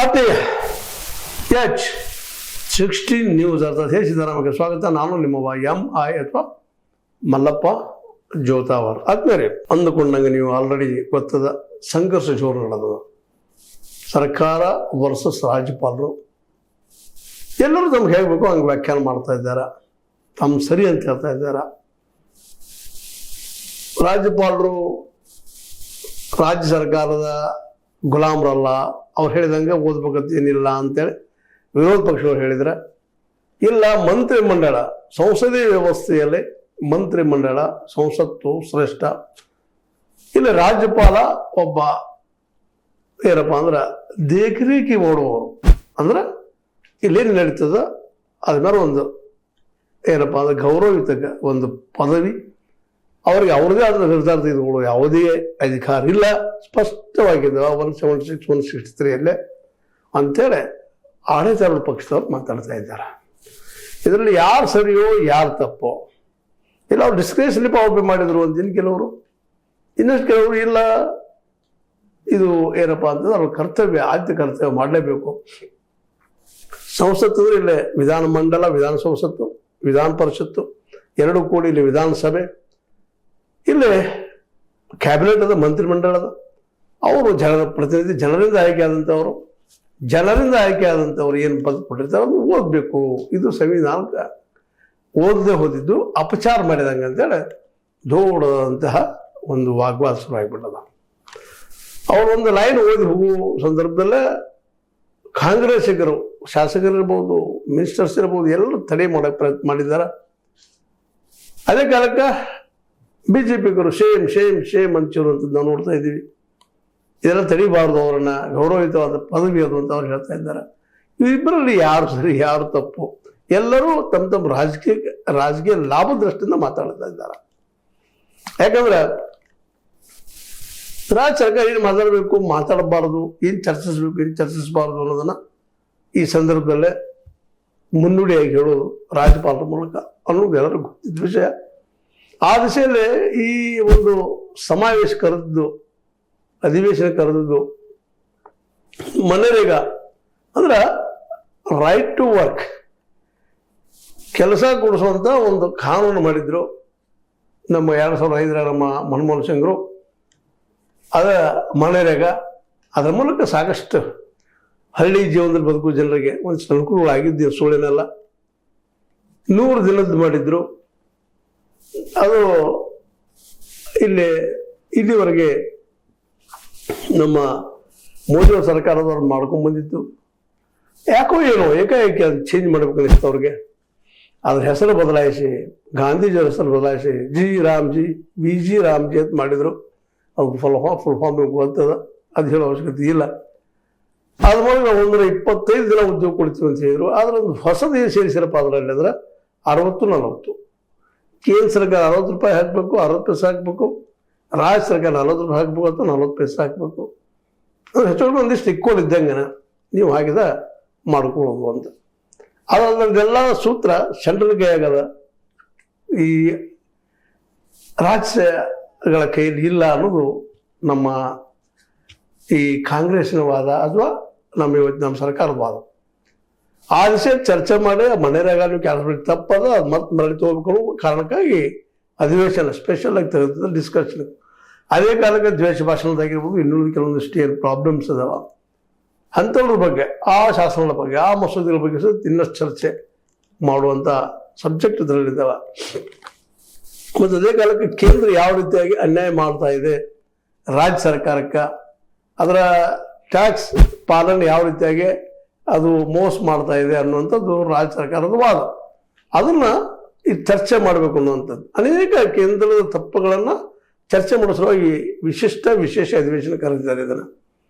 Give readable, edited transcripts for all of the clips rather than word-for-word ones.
ಆತ್ಮೀಯ H16 news ಅರ್ಥಾತ್ ಹೇ ಸಿದ್ದರಾಮಯ್ಯ ಸ್ವಾಗತ. ನಾನು ನಿಮ್ಮವ MI ಅಥವಾ ಮಲ್ಲಪ್ಪ ಜೋತಾವರ್. ಆದ್ಮೇಲೆ ಅಂದುಕೊಂಡಂಗೆ ನೀವು ಆಲ್ರೆಡಿ ಗೊತ್ತದ ಸಂಘರ್ಷ ಜೋರು ನಡೆದ ಸರ್ಕಾರ ವರ್ಸಸ್ ರಾಜ್ಯಪಾಲರು. ಎಲ್ಲರೂ ತಮ್ಗೆ ಹೇಳಬೇಕು ಹಂಗೆ ವ್ಯಾಖ್ಯಾನ ಮಾಡ್ತಾ ಇದ್ದಾರೆ, ತಮ್ಮ ಸರಿ ಅಂತ ಹೇಳ್ತಾ ಇದ್ದಾರೆ. ರಾಜ್ಯಪಾಲರು ರಾಜ್ಯ ಸರ್ಕಾರದ ಗುಲಾಮರಲ್ಲ, ಅವ್ರು ಹೇಳಿದಂಗೆ ಓದ್ಬೇಕಂತ ಏನಿಲ್ಲ ಅಂತೇಳಿ ವಿರೋಧ ಪಕ್ಷಗಳು ಹೇಳಿದ್ರೆ, ಇಲ್ಲ ಮಂತ್ರಿಮಂಡಲ ಸಂಸದೀಯ ವ್ಯವಸ್ಥೆಯಲ್ಲಿ ಮಂತ್ರಿಮಂಡಲ ಸಂಸತ್ತು ಶ್ರೇಷ್ಠ, ಇಲ್ಲಿ ರಾಜ್ಯಪಾಲ ಒಬ್ಬ ಏನಪ್ಪ ಅಂದ್ರೆ ದೇಖರೇಖಿ ಮಾಡುವವರು. ಅಂದ್ರೆ ಇಲ್ಲೇನು ನಡೀತದ ಅದ ಮೇಲೆ ಒಂದು ಏನಪ್ಪ ಅಂದ್ರೆ ಗೌರವಯುತ ಒಂದು ಪದವಿ, ಅವ್ರಿಗೆ ಅವ್ರದೇ ಆದ ನಿರ್ಧಾರ ತೆಗೆದುಕೊಳ್ಳೋ ಯಾವುದೇ ಅಧಿಕಾರ ಇಲ್ಲ. ಸ್ಪಷ್ಟವಾಗಿದ್ದಾವೆ 176 163 ಅಂಥೇಳಿ ಆಡಳಿತಾರೂಢ ಪಕ್ಷದವ್ರು ಮಾತಾಡ್ತಾ ಇದ್ದಾರೆ. ಇದರಲ್ಲಿ ಯಾರು ಸರಿಯೋ ಯಾರು ತಪ್ಪೋ ಇಲ್ಲ, ಅವ್ರು ಡಿಸ್ಕ್ರೇಷನ್ಲಿ ಪವರ್ ಮಾಡಿದ್ರು ಅಂತೀನಿ ಕೆಲವರು, ಇನ್ನಷ್ಟು ಕೆಲವರು ಇಲ್ಲ ಇದು ಏನಪ್ಪ ಅಂತಂದ್ರೆ ಅವ್ರ ಕರ್ತವ್ಯ, ಆದ್ಯ ಕರ್ತವ್ಯ ಮಾಡಲೇಬೇಕು. ಸಂಸತ್ತು ಇಲ್ಲೇ ವಿಧಾನಮಂಡಲ, ವಿಧಾನ ಸಂಸತ್ತು, ವಿಧಾನ ಪರಿಷತ್ತು ಎರಡೂ ಕೂಡಿ ಇಲ್ಲಿ ವಿಧಾನಸಭೆ, ಇಲ್ಲೇ ಕ್ಯಾಬಿನೆಟ್ ಅದ, ಮಂತ್ರಿಮಂಡಲದ. ಅವರು ಜನರ ಪ್ರತಿನಿಧಿ, ಜನರಿಂದ ಆಯ್ಕೆ ಆದಂಥವರು, ಜನರಿಂದ ಆಯ್ಕೆ ಆದಂಥವ್ರು ಏನು ಪದ ಕೊಟ್ಟಿರ್ತಾರೆ ಅದನ್ನು ಓದಬೇಕು. ಇದು ಸಂವಿಧಾನಕ್ಕೆ ಓದದೆ ಹೋದಿದ್ದು ಅಪಚಾರ ಮಾಡಿದಂಗೆ ಅಂತೇಳಿ ದೊಡ್ಡದಂತಹ ಒಂದು ವಾಗ್ವಾದ ಶುರು ಆಗಿಬಿಟ್ಟದ. ಅವರು ಒಂದು ಲೈನ್ ಓದಿ ಹೋಗುವ ಸಂದರ್ಭದಲ್ಲೇ ಕಾಂಗ್ರೆಸ್ಸಿಗರು, ಶಾಸಕರಿರ್ಬೋದು, ಮಿನಿಸ್ಟರ್ಸ್ ಇರ್ಬೋದು, ಎಲ್ಲರೂ ತಡೆ ಮಾಡೋಕ್ಕೆ ಪ್ರಯತ್ನ ಮಾಡಿದ್ದಾರೆ. ಅದೇ ಕಾಲಕ್ಕೆ BJPಗರು ಶೇಮ್ ಶೇಮ್ ಶೇಮ್ ಅಂತಿರು ಅಂತ ನಾವು ನೋಡ್ತಾ ಇದ್ದೀವಿ. ಇದೆಲ್ಲ ತಡಿಬಾರ್ದು, ಅವರನ್ನ ಗೌರವಯುತವಾದ ಪದವಿ ಅದು ಅಂತ ಅವ್ರು ಹೇಳ್ತಾ ಇದ್ದಾರೆ. ಇಬ್ಬರಲ್ಲಿ ಯಾರು ಸರಿ ಯಾರು ತಪ್ಪು, ಎಲ್ಲರೂ ತಮ್ಮ ತಮ್ಮ ರಾಜಕೀಯ ಲಾಭ ದೃಷ್ಟಿಯಿಂದ ಮಾತಾಡ್ತಾ ಇದ್ದಾರೆ. ಯಾಕಂದ್ರೆ ರಾಜ್ಯ ಸರ್ಕಾರ ಏನು ಮಾತಾಡಬೇಕು, ಮಾತಾಡಬಾರ್ದು, ಏನು ಚರ್ಚಿಸ್ಬೇಕು, ಏನು ಚರ್ಚಿಸಬಾರ್ದು ಅನ್ನೋದನ್ನ ಈ ಸಂದರ್ಭದಲ್ಲೇ ಮುನ್ನುಡಿಯಾಗಿ ಹೇಳೋದು ರಾಜ್ಯಪಾಲರ ಮೂಲಕ ಅನ್ನೋದು ಎಲ್ಲರಿಗೂ ಗೊತ್ತಿದ್ದ ವಿಷಯ. ಆ ದಿಶೆಯಲ್ಲಿ ಈ ಒಂದು ಸಮಾವೇಶ ಕರೆದಿದ್ದು, ಅಧಿವೇಶನ ಕರೆದಿದ್ದು ಮನರೇಗಾ ಅಂದ್ರೆ ರೈಟ್ ಟು ವರ್ಕ್, ಕೆಲಸ ಕೊಡಿಸುವಂಥ ಒಂದು ಕಾನೂನು ಮಾಡಿದ್ರು ನಮ್ಮ 2005 ನಮ್ಮ ಮನಮೋಹನ್ ಸಿಂಗ್ರು. ಅದ ಮನರೇಗಾ, ಅದರ ಮೂಲಕ ಸಾಕಷ್ಟು ಹಳ್ಳಿ ಜೀವನದಲ್ಲಿ ಬದುಕುವ ಜನರಿಗೆ ಒಂದಿಷ್ಟು ಅನುಕೂಲಗಳಾಗಿದ್ದು ಸುಳ್ಳಿನೆಲ್ಲ 100 ದಿನದ್ದು ಮಾಡಿದ್ರು. ಅದು ಇಲ್ಲಿವರೆಗೆ ನಮ್ಮ ಮೋದಿಯವರ ಸರ್ಕಾರದವ್ರು ಮಾಡ್ಕೊಂಡು ಬಂದಿತ್ತು. ಯಾಕೋ ಏನೋ ಏಕಾಏಕಿ ಅದು ಚೇಂಜ್ ಮಾಡ್ಬೇಕನ್ನಿಸ್ತು ಅವ್ರಿಗೆ. ಅದ್ರ ಹೆಸರು ಬದಲಾಯಿಸಿ, ಗಾಂಧೀಜಿಯವರ ಹೆಸರು ಬದಲಾಯಿಸಿ ರಾಮ್ಜಿ VG ರಾಮ್ಜಿ ಅಂತ ಮಾಡಿದ್ರು. ಅದು ಫುಲ್ ಫಾರ್ಮ್ ಗೊತ್ತದ, ಅದು ಹೇಳೋ ಅವಶ್ಯಕತೆ ಇಲ್ಲ. ಅದ್ರ ಮೂಲಕ 125 ದಿನ ಉದ್ಯೋಗ ಕೊಡ್ತೀವಿ ಅಂತ ಹೇಳಿದ್ರು. ಆದ್ರೆ ಒಂದು ಹೊಸದು ಏನು ಸೇರಿಸಿರಪ್ಪ ಅದರಲ್ಲಿ ಅಂದ್ರೆ 60-40. ಕೇಂದ್ರ ಸರ್ಕಾರ 60 ರೂಪಾಯಿ ಹಾಕಬೇಕು, 60 ಪೈಸೆ ಹಾಕಬೇಕು, ರಾಜ್ಯ ಸರ್ಕಾರ 40 ರೂಪಾಯಿ ಹಾಕಬೇಕು ಅಥವಾ 40 ಪೈಸೆ ಹಾಕಬೇಕು. ಅದು ಹೆಚ್ಚು ಒಂದಿಷ್ಟು ಇಕ್ವಲ್ ಇದ್ದಂಗೆ ನೀವು ಹಾಕಿದ ಮಾಡ್ಕೊಳ್ಳೋದು ಅಂತ. ಅದೆಲ್ಲ ಸೂತ್ರ ಸೆಂಟ್ರಲ್ಗೆ ಆಗದ, ಈ ರಾಜ್ಯಗಳ ಕೈಯಲ್ಲಿ ಇಲ್ಲ ಅನ್ನೋದು ನಮ್ಮ ಈ ಕಾಂಗ್ರೆಸ್ಸಿನ ವಾದ ಅಥವಾ ನಮ್ಮ ಸರ್ಕಾರದ ವಾದ. ಆ ವಿಷಯ ಚರ್ಚೆ ಮಾಡಿ ಮನೆಯಾಗ ನೀವು ಕೆಲಸ ತಪ್ಪದ ಅದು ಮತ್ತೆ ಮರಳಿ ತಗೋಬೇಕು ಕಾರಣಕ್ಕಾಗಿ ಅಧಿವೇಶನ ಸ್ಪೆಷಲ್ ಆಗಿ ತೆಗೆದ ಡಿಸ್ಕಷನ್. ಅದೇ ಕಾಲಕ್ಕೆ ದ್ವೇಷ ಭಾಷಣದಾಗಿರ್ಬೋದು, ಇನ್ನೂರು ಕೆಲವೊಂದಿಷ್ಟು ಏನು ಪ್ರಾಬ್ಲಮ್ಸ್ ಅದಾವ ಅಂಥವ್ರ ಬಗ್ಗೆ, ಆ ಶಾಸನಗಳ ಬಗ್ಗೆ, ಆ ಮಸೂದೆಗಳ ಬಗ್ಗೆ ಸಹ ಇನ್ನಷ್ಟು ಚರ್ಚೆ ಮಾಡುವಂಥ ಸಬ್ಜೆಕ್ಟ್ ಇದರಲ್ಲಿದ್ದಾವೆ. ಮತ್ತು ಅದೇ ಕಾಲಕ್ಕೆ ಕೇಂದ್ರ ಯಾವ ರೀತಿಯಾಗಿ ಅನ್ಯಾಯ ಮಾಡ್ತಾ ಇದೆ ರಾಜ್ಯ ಸರ್ಕಾರಕ್ಕೆ, ಅದರ ಟ್ಯಾಕ್ಸ್ ಪಾಲನೆ ಯಾವ ರೀತಿಯಾಗಿ ಅದು ಮೋಸ ಮಾಡ್ತಾ ಇದೆ ಅನ್ನುವಂಥದ್ದು ರಾಜ್ಯ ಸರ್ಕಾರದ ವಾದ. ಅದನ್ನ ಈ ಚರ್ಚೆ ಮಾಡಬೇಕು ಅನ್ನುವಂಥದ್ದು. ಅನೇಕ ಕೇಂದ್ರದ ತಪ್ಪುಗಳನ್ನು ಚರ್ಚೆ ಮಾಡೋ ಸಲುವಾಗಿ ವಿಶೇಷ ಅಧಿವೇಶನ ಕರೆದಿದ್ದಾರೆ. ಇದನ್ನು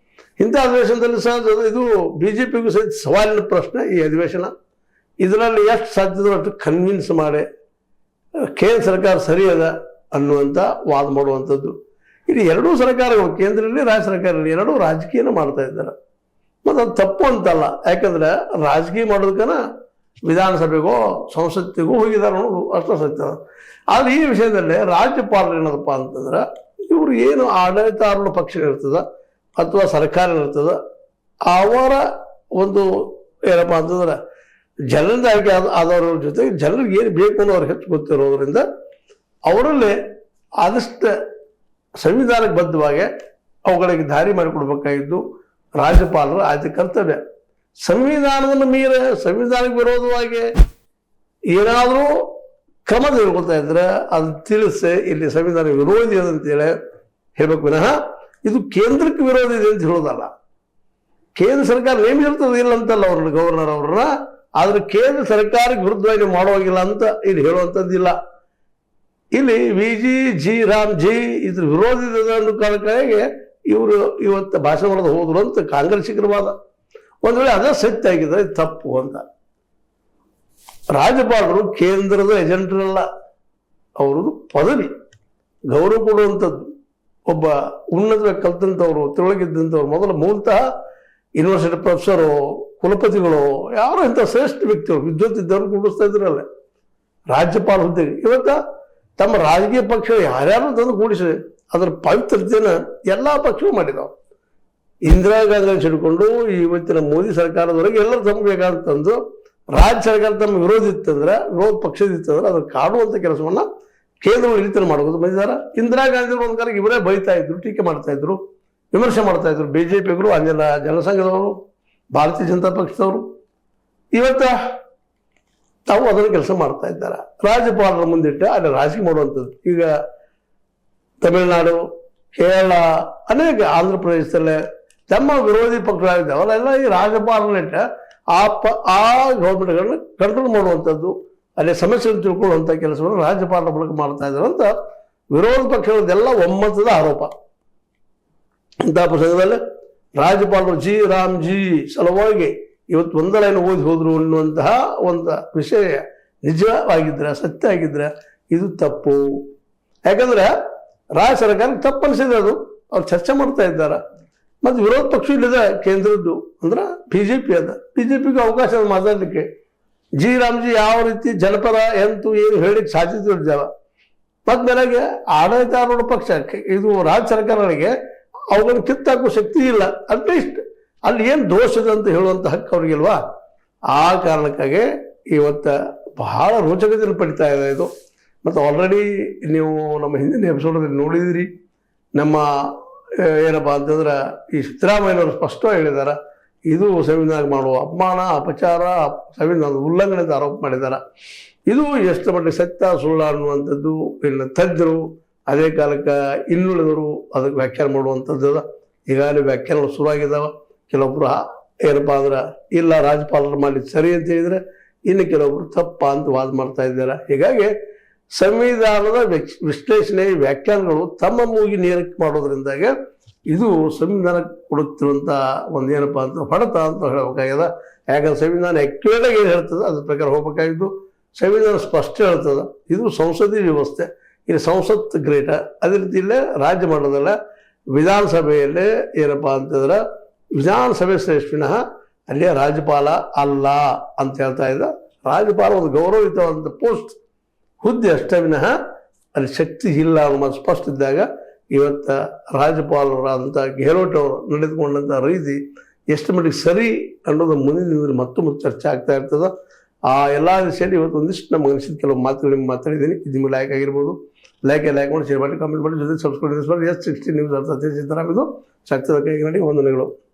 ಇಂಥ ಅಧಿವೇಶನದಲ್ಲಿ ಸಹ ಇದು BJPಗೂ ಸಹಿತ ಸವಾಲಿನ ಪ್ರಶ್ನೆ ಈ ಅಧಿವೇಶನ. ಇದರಲ್ಲಿ ಎಷ್ಟು ಸಾಧ್ಯದೋ ಅಷ್ಟು ಕನ್ವಿನ್ಸ್ ಮಾಡಿ ಕೇಂದ್ರ ಸರ್ಕಾರ ಸರಿ ಅದ ಅನ್ನುವಂಥ ವಾದ ಮಾಡುವಂಥದ್ದು. ಇಲ್ಲಿ ಎರಡೂ ಸರ್ಕಾರಗಳು, ಕೇಂದ್ರದಲ್ಲಿ ರಾಜ್ಯ ಸರ್ಕಾರದಲ್ಲಿ ಎರಡೂ ರಾಜಕೀಯನ ಮಾಡ್ತಾ ಇದ್ದಾರೆ. ಮತ್ತು ಅದು ತಪ್ಪು ಅಂತಲ್ಲ, ಯಾಕಂದ್ರೆ ರಾಜಕೀಯ ಮಾಡೋದಕ್ಕನ ವಿಧಾನಸಭೆಗೋ ಸಂಸತ್ತಿಗೋ ಹೋಗಿದ್ದಾರೆ ಅನ್ನೋದು ಅಷ್ಟು ಸತ್ಯ. ಆದರೆ ಈ ವಿಷಯದಲ್ಲಿ ರಾಜ್ಯಪಾಲರು ಏನದಪ್ಪ ಅಂತಂದ್ರೆ, ಇವರು ಏನು ಆಡಳಿತಾರೂಢ ಪಕ್ಷ ಇರ್ತದ ಅಥವಾ ಸರ್ಕಾರ ಇರ್ತದ ಅವರ ಒಂದು ಏನಪ್ಪ ಅಂತಂದ್ರೆ ಜನರಿಂದ ಆಯ್ಕೆ ಆದವ್ರ ಜೊತೆಗೆ ಜನರಿಗೆ ಏನು ಬೇಕು ಅನ್ನೋ ಅವ್ರಿಗೆ ಹೆಚ್ಚು ಗೊತ್ತಿರೋದ್ರಿಂದ ಅವರಲ್ಲೇ ಆದಷ್ಟು ಸಂವಿಧಾನಕ್ಕೆ ಬದ್ಧವಾಗಿ ಅವುಗಳಿಗೆ ದಾರಿ ಮಾಡಿಕೊಡ್ಬೇಕಾಗಿದ್ದು ರಾಜ್ಯಪಾಲರ ಆದ್ಯ ಕರ್ತವ್ಯ. ಸಂವಿಧಾನವನ್ನು ಸಂವಿಧಾನಕ್ಕೆ ವಿರೋಧವಾಗಿ ಏನಾದರೂ ಕ್ರಮ ತೆಗೆದುಕೊಳ್ತಾ ಇದ್ರೆ ಅದು ತಿಳಿಸಿ ಇಲ್ಲಿ ಸಂವಿಧಾನ ವಿರೋಧಿ ಅಂತೇಳಿ ಹೇಳ್ಬೇಕು ವಿನಃ ಇದು ಕೇಂದ್ರಕ್ಕೆ ವಿರೋಧಿ ಇದೆ ಅಂತ ಹೇಳೋದಲ್ಲ. ಕೇಂದ್ರ ಸರ್ಕಾರ ನೇಮಿಸಿರ್ತದೆ ಇಲ್ಲ ಅಂತಲ್ಲ ಅವ್ರನ್ನ, ಗವರ್ನರ್ ಅವ್ರನ್ನ. ಆದ್ರೆ ಕೇಂದ್ರ ಸರ್ಕಾರಕ್ಕೆ ವಿರುದ್ಧವಾಗಿ ಮಾಡುವಾಗಿಲ್ಲ ಅಂತ ಇಲ್ಲಿ ಹೇಳುವಂಥದ್ದಿಲ್ಲ. ಇಲ್ಲಿ ವಿ ರಾಮ್ ಜಿ ಇದ್ರ ವಿರೋಧಿ ಅನ್ನೋ ಕಾರಣಕ್ಕಾಗಿ ಇವರು ಇವತ್ತು ಭಾಷಣ ಮಾಡೋದು ಹೋದ್ರು ಅಂತ ಕಾಂಗ್ರೆಸ್ಸಿಗರ ವಾದ. ಒಂದ್ ವೇಳೆ ಅದೇ ಸತ್ಯ ಆಗಿದೆ ತಪ್ಪು ಅಂತ. ರಾಜ್ಯಪಾಲರು ಕೇಂದ್ರದ ಏಜೆಂಟ್ರಲ್ಲ, ಅವ್ರದ್ದು ಪದವಿ, ಗೌರವ ಕೊಡುವಂಥದ್ದು. ಒಬ್ಬ ಉನ್ನತ ಕಲ್ತಂಥವ್ರು, ತಿಳಗಿದ್ದಂಥವ್ರು, ಮೊದಲು ಮೂಲತಃ ಯೂನಿವರ್ಸಿಟಿ ಪ್ರೊಫೆಸರು, ಕುಲಪತಿಗಳು, ಯಾರು ಇಂಥ ಶ್ರೇಷ್ಠ ವ್ಯಕ್ತಿಗಳು, ವಿದ್ವತ್ ಇದ್ದವ್ರು ಕೂಡಿಸ್ತಾ ಇದ್ರಲ್ಲ ರಾಜ್ಯಪಾಲ ಹುದ್ದೆಗೆ. ಇವತ್ತ ತಮ್ಮ ರಾಜಕೀಯ ಪಕ್ಷ ಯಾರ್ಯಾರು ತಂದು ಕೂಡಿಸಿ ಅದರ ಪವಿತ್ರತೆಯನ್ನು ಎಲ್ಲ ಪಕ್ಷವೂ ಮಾಡಿದಾವೆ. ಇಂದಿರಾ ಗಾಂಧಿ ಹಿಡ್ಕೊಂಡು ಇವತ್ತಿನ ಮೋದಿ ಸರ್ಕಾರದವರೆಗೆ ಎಲ್ಲರೂ ತಮ್ಗೆ ಬೇಕಾದಂತಂದು ರಾಜ್ಯ ಸರ್ಕಾರ ತಮ್ಮ ವಿರೋಧ ಇತ್ತಂದ್ರೆ, ವಿರೋಧ ಪಕ್ಷದಿತ್ತಂದ್ರೆ ಅದ್ರ ಕಾಡುವಂಥ ಕೆಲಸವನ್ನ ಕೇಂದ್ರಗಳು ಇಳಿತನ ಮಾಡೋದು ಬಂದಿದ್ದಾರೆ. ಇಂದಿರಾ ಗಾಂಧಿ ಒಂದು ಕಾಲಕ್ಕೆ ಇವರೇ ಬೈತಾ ಇದ್ರು, ಟೀಕೆ ಮಾಡ್ತಾ ಇದ್ರು, ವಿಮರ್ಶೆ ಮಾಡ್ತಾ ಇದ್ರು. ಬಿಜೆಪಿಗರು, ಅಂಜನ ಜನಸಂಘದವರು, ಭಾರತೀಯ ಜನತಾ ಪಕ್ಷದವರು ಇವತ್ತ ತಾವು ಅದನ್ನು ಕೆಲಸ ಮಾಡ್ತಾ ಇದ್ದಾರೆ. ರಾಜ್ಯಪಾಲರ ಮುಂದಿಟ್ಟು ಅಲ್ಲಿ ರಾಜಕೀಯ ಮಾಡುವಂಥದ್ದು. ಈಗ ತಮಿಳುನಾಡು, ಕೇರಳ, ಅನೇಕ ಆಂಧ್ರ ಪ್ರದೇಶದಲ್ಲೇ ತಮ್ಮ ವಿರೋಧಿ ಪಕ್ಷಗಳಿದ್ದಾವಲ್ಲ, ಎಲ್ಲ ಈ ರಾಜ್ಯಪಾಲನಿಟ್ಟ ಆ ಗೌರ್ಮೆಂಟ್ಗಳನ್ನ ಕಂಟ್ರೋಲ್ ಮಾಡುವಂಥದ್ದು, ಅಲ್ಲಿ ಸಮಸ್ಯೆಯನ್ನು ತಿಳ್ಕೊಳ್ಳುವಂಥ ಕೆಲಸವನ್ನು ರಾಜ್ಯಪಾಲರ ಮೂಲಕ ಮಾಡ್ತಾ ಇದ್ದಾರೆ ಅಂತ ವಿರೋಧ ಪಕ್ಷಗಳದೆಲ್ಲ ಒಮ್ಮತದ ಆರೋಪ. ಇಂತಹ ಪ್ರಸಂಗದಲ್ಲಿ ರಾಜ್ಯಪಾಲರು ರಾಮ್ ಜಿ ಸಲುವಾಗಿ ಇವತ್ತು ಒಂದಲೈನ ಓದಿ ಹೋದ್ರು ಅನ್ನುವಂತಹ ಒಂದು ವಿಷಯ ನಿಜವಾಗಿದ್ರೆ, ಸತ್ಯ ಆಗಿದ್ರೆ ಇದು ತಪ್ಪು. ಯಾಕಂದ್ರೆ ರಾಜ್ಯ ಸರ್ಕಾರಕ್ಕೆ ತಪ್ಪು ಅನಿಸಿದ್ರೆ ಅದು ಅವ್ರು ಚರ್ಚೆ ಮಾಡ್ತಾ ಇದ್ದಾರೆ. ಮತ್ತು ವಿರೋಧ ಪಕ್ಷ ಇಲ್ಲಿದೆ ಕೇಂದ್ರದ್ದು ಅಂದ್ರೆ ಬಿಜೆಪಿ ಅದ. ಬಿಜೆಪಿಗೆ ಅವಕಾಶ ಮಾತಾಡಲಿಕ್ಕೆ ರಾಮ್ ಜಿ ಯಾವ ರೀತಿ ಜನಪದ ಎಂತೂ ಏನು ಹೇಳಿಕ್ಕೆ ಸಾಧ್ಯತೆ ಇದ್ದಾವ. ಮತ್ತು ಬೆಳಗ್ಗೆ ಆಡಳಿತಾರೂಢ ಪಕ್ಷ ಇದು ರಾಜ್ಯ ಸರ್ಕಾರಗಳಿಗೆ ಅವುಗಳನ್ನು ಕಿತ್ತಾಕುವ ಶಕ್ತಿ ಇಲ್ಲ. ಅಟ್ಲೀಸ್ಟ್ ಅಲ್ಲಿ ಏನು ದೋಷದ ಅಂತ ಹೇಳುವಂಥ ಹಕ್ಕು ಅವ್ರಿಗಿಲ್ವಾ. ಆ ಕಾರಣಕ್ಕಾಗಿ ಇವತ್ತು ಬಹಳ ರೋಚಕತೆಯನ್ನು ಪಡಿತಾ ಇದೆ ಇದು. ಮತ್ತು ಆಲ್ರೆಡಿ ನೀವು ನಮ್ಮ ಹಿಂದಿನ ಎಪಿಸೋಡಲ್ಲಿ ನೋಡಿದಿರಿ. ನಮ್ಮ ಏನಪ್ಪ ಅಂತಂದ್ರೆ ಈ ಸಿದ್ದರಾಮಯ್ಯನವರು ಸ್ಪಷ್ಟವಾಗಿ ಹೇಳಿದ್ದಾರೆ, ಇದು ಸಂವಿಧಾನ ಮಾಡುವ ಅಪಮಾನ, ಅಪಚಾರ, ಸಂವಿಧಾನದ ಉಲ್ಲಂಘನೆ ಅಂತ ಆರೋಪ ಮಾಡಿದ್ದಾರೆ. ಇದು ಎಷ್ಟು ಮಟ್ಟಿಗೆ ಸತ್ಯ ಸುಳ್ಳು ಅನ್ನುವಂಥದ್ದು ಇನ್ನು ತಜ್ಞರು, ಅದೇ ಕಾಲಕ್ಕೆ ಇನ್ನುಳಿದವರು ಅದಕ್ಕೆ ವ್ಯಾಖ್ಯಾನ ಮಾಡುವಂಥದ್ದು. ಈಗಾಗಲೇ ವ್ಯಾಖ್ಯಾನಗಳು ಶುರುವಾಗಿದ್ದಾವೆ. ಕೆಲವೊಬ್ರು ಏನಪ್ಪ ಅಂದ್ರೆ ಇಲ್ಲ ರಾಜ್ಯಪಾಲರು ಮಾಡಿ ಸರಿ ಅಂತ ಹೇಳಿದ್ರೆ, ಇನ್ನು ಕೆಲವೊಬ್ರು ತಪ್ಪ ಅಂತ ವಾದ ಮಾಡ್ತಾ ಇದ್ದಾರೆ. ಹೀಗಾಗಿ ಸಂವಿಧಾನದ ವಿಶ್ಲೇಷಣೆ ವ್ಯಾಖ್ಯಾನಗಳು ತಮ್ಮ ಮೂಗಿ ನೇರಕ್ಕೆ ಮಾಡೋದ್ರಿಂದಾಗೆ ಇದು ಸಂವಿಧಾನ ಕೊಡುತ್ತಿರುವಂಥ ಒಂದೇನಪ್ಪ ಅಂತ ಹೊಡೆತ ಅಂತ ಹೇಳಬೇಕಾಗ್ಯದ. ಯಾಕಂದ್ರೆ ಸಂವಿಧಾನ ಆ್ಯಕ್ಚುಯಲಾಗಿ ಏನು ಹೇಳ್ತದೆ ಅದ್ರ ಪ್ರಕಾರ ಹೋಗ್ಬೇಕಾಗಿದ್ದು. ಸಂವಿಧಾನ ಸ್ಪಷ್ಟ ಹೇಳ್ತದೆ ಇದು ಸಂಸದೀಯ ವ್ಯವಸ್ಥೆ, ಇಲ್ಲಿ ಸಂಸತ್ ಗ್ರೇಟ. ಅದೇ ರೀತಿ ಇಲ್ಲೇ ರಾಜ್ಯ ಮಾಡೋದಲ್ಲ, ವಿಧಾನಸಭೆಯಲ್ಲೇ ಏನಪ್ಪ ಅಂತಂದ್ರೆ ವಿಧಾನಸಭೆ ಶ್ರೇಷ್ಠಿನಃ ಅಲ್ಲೇ ರಾಜ್ಯಪಾಲ ಅಲ್ಲ ಅಂತ ಹೇಳ್ತಾ ಇದ್ದ. ರಾಜ್ಯಪಾಲ ಒಂದು ಗೌರವಯುತವಾದಂಥ ಪೋಸ್ಟ್, ಹುದ್ದೆ ಅಷ್ಟೇ ವಿನಃ ಅಲ್ಲಿ ಶಕ್ತಿ ಇಲ್ಲ ಅನ್ನೋ ಸ್ಪಷ್ಟ ಇದ್ದಾಗ ಇವತ್ತು ರಾಜ್ಯಪಾಲರಾದಂಥ ಗೆಹ್ಲೋಟ್ ಅವರು ನಡೆದುಕೊಂಡಂಥ ರೀತಿ ಎಷ್ಟು ಮಟ್ಟಿಗೆ ಸರಿ ಅನ್ನೋದು ಮುಂದಿನ ದಿನದಲ್ಲಿ ಮತ್ತೊಮ್ಮೆ ಚರ್ಚೆ ಆಗ್ತಾ ಇರ್ತದೆ. ಆ ಎಲ್ಲ ವಿಷಯದಲ್ಲಿ ಇವತ್ತು ಒಂದಿಷ್ಟು ನಮ್ಗೆ ಅನಿಸಿದ ಕೆಲವು ಮಾತುಗಳು ನಿಮ್ಗೆ ಮಾತಾಡಿದ್ದೀನಿ. ಇದು ನಿಮ್ಗೆ ಲೈಕ್ ಆಗಿರ್ಬೋದು. ಲೈಕ್ ಮಾಡಿ, ಶೇರ್ ಮಾಡಿ, ಕಾಮೆಂಟ್ ಮಾಡಿ, ಜೊತೆ ಸಬ್ಸ್ಕ್ರೈಬ್ ಮಾಡಿ. S60 ನ್ಯೂಸ್ ಅರ್ಥ ಸಿದ್ದರಾಮ್ ಇದು ಸತ್ಯದ ಕೈಗೆ ನಡಿ ವಂದನೆಗಳು.